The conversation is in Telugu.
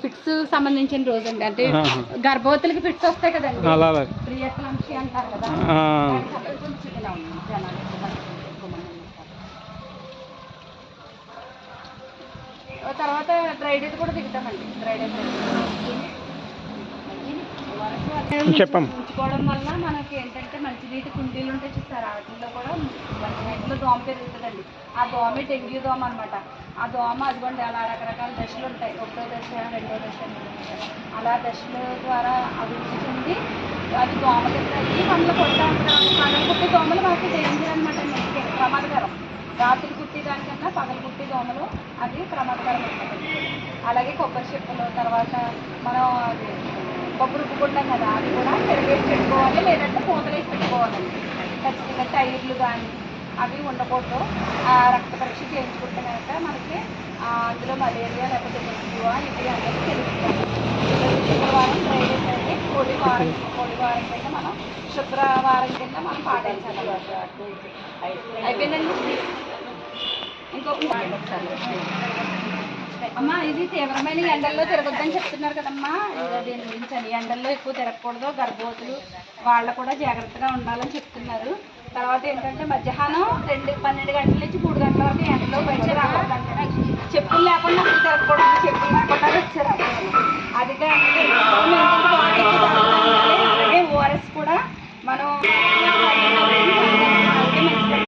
ఫిట్స్ సంబంధించిన రోజు అండి. అంటే గర్భవతులకి ఫిట్స్ వస్తాయి కదండి, ప్రియక్లాంక్షి అంటారు కదా. తర్వాత డ్రై డేట్ కూడా దిగుతామండి. డ్రై డేట్ ఉంచుకోవడం వల్ల మనకి ఏంటంటే మంచి నీటి కుండీలు ఉంటాయి చూస్తారు, వాటిల్లో కూడా మంచి నీటిలో దోమ పెరుగుతుందండి. ఆ దోమే డెంగ్యూ దోమ అనమాట. ఆ దోమ అదిగోండి అలా రకరకాల దశలు ఉంటాయి. 1వ దశ, 2వ దశ, 3వ దశ, అలా దశల ద్వారా అభివృద్ధి చెంది అది దోమ కింద అయ్యి మనలో కొడతా ఉంటారు. పగలు కుట్టి దోమలు మనకి డేంజర్ అనమాట, ప్రమాదకరం. రాత్రి కుట్టి దానికన్నా పగలు కుట్టి దోమలు అది ప్రమాదకరం ఉంటుంది. అలాగే కొబ్బరి చెప్పులు, తర్వాత మనం అది పప్పు రుబ్బుకుంటాం కదా, అది కూడా పెరిగేసి పెట్టుకోవాలి, లేదంటే పూతలేసి పెట్టుకోవాలండి. ఖచ్చితంగా టైర్లు కానీ అవి ఉండకూడదు. రక్త పరీక్ష చేయించుకుంటే కనుక మనకి అందులో మలేరియా లేకపోతే డెంగ్యూ ఇది అనేది తెలుస్తుంది. శుక్రవారం డ్రైడేస్ అయితే పొడివారం కింద మనం శుక్రవారం కింద మనం పాటించాలి. అయిపోయిందండి. అమ్మా, ఇది తీవ్రమైన ఎండల్లో తిరగొద్దని చెప్తున్నారు కదమ్మా. దీని గురించి అని ఎండల్లో ఎక్కువ తిరగకూడదు, గర్భవతులు వాళ్ళు కూడా జాగ్రత్తగా ఉండాలని చెప్తున్నారు. తర్వాత ఏంటంటే మధ్యాహ్నం 12 గంటల నుంచి 3 గంటల వరకు ఎండలో బయట రాకూడదంటే చెప్పులు లేకుండా తిరగకూడదు, చెప్పులు లేకుండా వచ్చారు. అది అలాగే ఓఆర్ఎస్ కూడా మనం